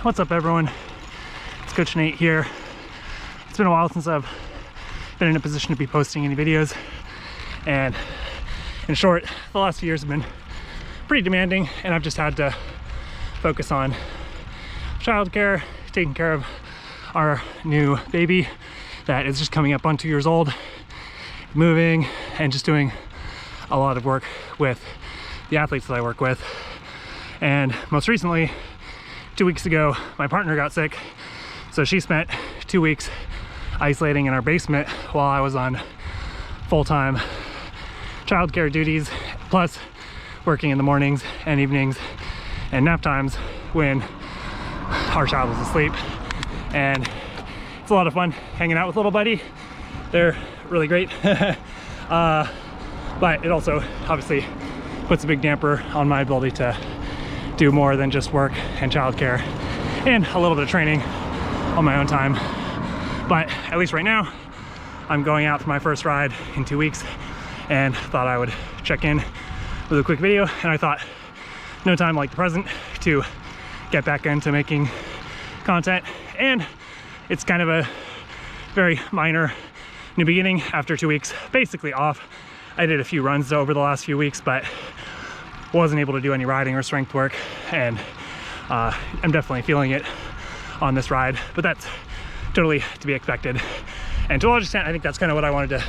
What's up, everyone? It's Coach Nate here. It's been a while since I've been in a position to be posting any videos, and in short, the last few years have been pretty demanding, and I've just had to focus on childcare, taking care of our new baby that is just coming up on 2 years old, moving, and just doing a lot of work with the athletes that I work with. And most recently, 2 weeks ago, my partner got sick, so she spent 2 weeks isolating in our basement while I was on full-time childcare duties, plus working in the mornings and evenings and nap times when our child was asleep. And it's a lot of fun hanging out with little buddy. They're really great. But it also obviously puts a big damper on my ability to do more than just work and childcare and a little bit of training on my own time. But at least right now, I'm going out for my first ride in 2 weeks and thought I would check in with a quick video. And I thought no time like the present to get back into making content. And it's kind of a very minor new beginning after 2 weeks basically off. I did a few runs over the last few weeks, but wasn't able to do any riding or strength work, and I'm definitely feeling it on this ride, but that's totally to be expected. And to a large extent, I think that's kind of what I wanted to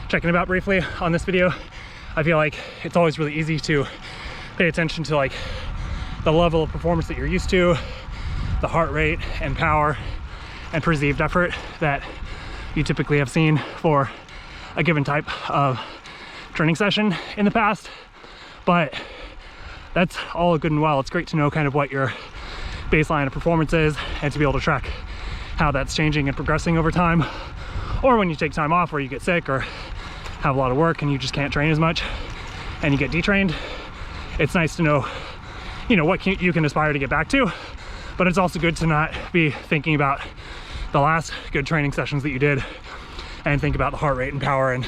check in about briefly on this video. I feel like it's always really easy to pay attention to like the level of performance that you're used to, the heart rate and power and perceived effort that you typically have seen for a given type of training session in the past. But that's all good and well. It's great to know kind of what your baseline of performance is and to be able to track how that's changing and progressing over time. Or when you take time off or you get sick or have a lot of work and you just can't train as much and you get detrained, it's nice to know, you know, what you can aspire to get back to. But it's also good to not be thinking about the last good training sessions that you did and think about the heart rate and power and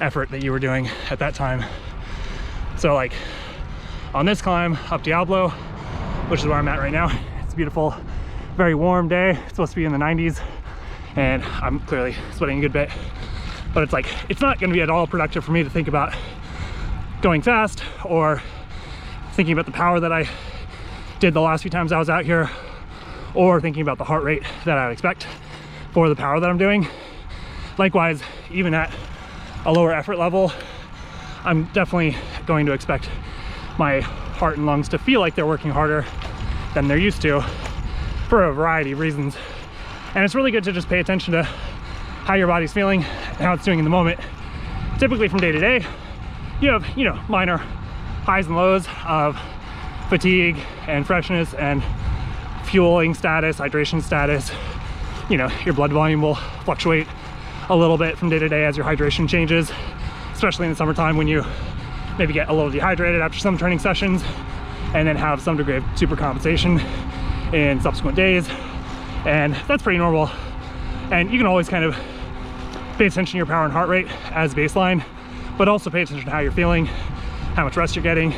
effort that you were doing at that time. So like on this climb up Diablo, which is where I'm at right now, it's a beautiful, very warm day. It's supposed to be in the 90s and I'm clearly sweating a good bit, but it's like, it's not gonna be at all productive for me to think about going fast or thinking about the power that I did the last few times I was out here, or thinking about the heart rate that I would expect for the power that I'm doing. Likewise, even at a lower effort level, I'm definitely going to expect my heart and lungs to feel like they're working harder than they're used to for a variety of reasons. And it's really good to just pay attention to how your body's feeling and how it's doing in the moment. Typically from day to day, you have, you know, minor highs and lows of fatigue and freshness and fueling status, hydration status. You know, your blood volume will fluctuate a little bit from day to day as your hydration changes, especially in the summertime when you maybe get a little dehydrated after some training sessions and then have some degree of supercompensation in subsequent days. And that's pretty normal. And you can always kind of pay attention to your power and heart rate as baseline, but also pay attention to how you're feeling, how much rest you're getting,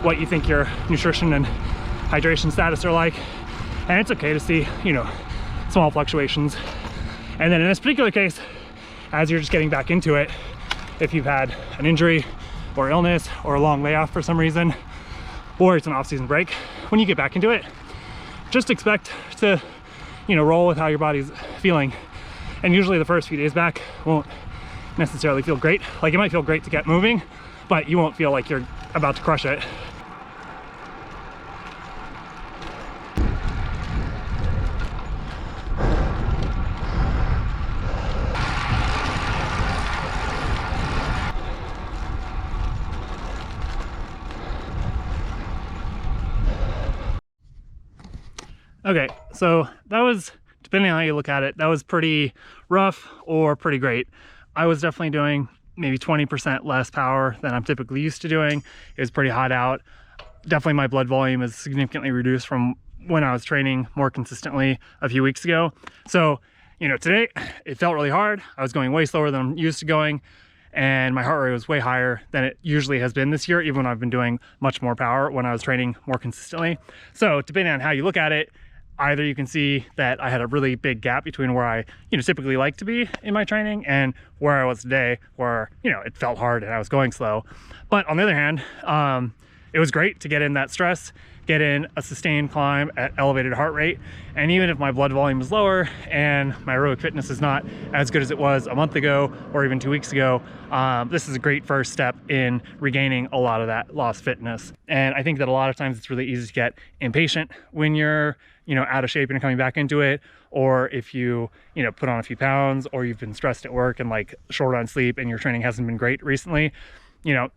what you think your nutrition and hydration status are like. And it's okay to see, you know, small fluctuations. And then in this particular case, as you're just getting back into it, if you've had an injury or illness or a long layoff for some reason, or it's an off-season break, when you get back into it, just expect to, you know, roll with how your body's feeling. And usually the first few days back won't necessarily feel great. Like, it might feel great to get moving, but you won't feel like you're about to crush it. Okay, so that was, depending on how you look at it, that was pretty rough or pretty great. I was definitely doing maybe 20% less power than I'm typically used to doing. It was pretty hot out. Definitely my blood volume is significantly reduced from when I was training more consistently a few weeks ago. So, you know, today it felt really hard. I was going way slower than I'm used to going. and my heart rate was way higher than it usually has been this year, even when I've been doing much more power when I was training more consistently. So depending on how you look at it, either you can see that I had a really big gap between where I, typically like to be in my training and where I was today, where, it felt hard and I was going slow. But on the other hand, it was great to get in that stress, get in a sustained climb at elevated heart rate. And even if my blood volume is lower and my aerobic fitness is not as good as it was a month ago or even 2 weeks ago, this is a great first step in regaining a lot of that lost fitness. And I think that a lot of times it's really easy to get impatient when you're, out of shape and coming back into it, or if you, put on a few pounds, or you've been stressed at work and like short on sleep and your training hasn't been great recently.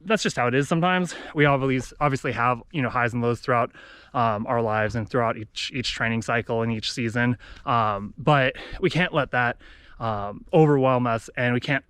That's just how it is sometimes. We obviously have, highs and lows throughout our lives and throughout each training cycle and each season. But we can't let that overwhelm us, and we can't,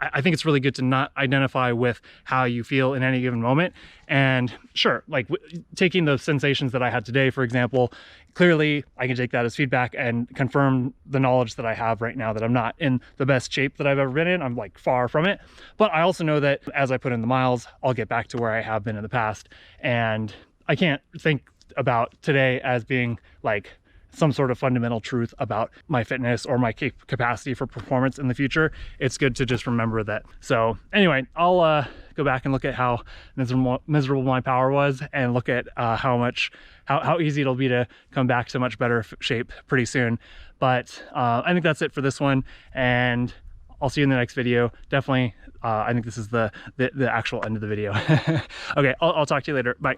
I think it's really good to not identify with how you feel in any given moment. And sure, like taking the sensations that I had today, for example, clearly I can take that as feedback and confirm the knowledge that I have right now that I'm not in the best shape that I've ever been in. I'm like far from it. But I also know that as I put in the miles, I'll get back to where I have been in the past. And I can't think about today as being like some sort of fundamental truth about my fitness or my capacity for performance in the future. It's good to just remember that. So anyway, I'll go back and look at how miserable my power was, and look at how easy it'll be to come back to much better shape pretty soon. But I think that's it for this one, and I'll see you in the next video. Definitely, I think this is the actual end of the video. Okay, I'll talk to you later. Bye.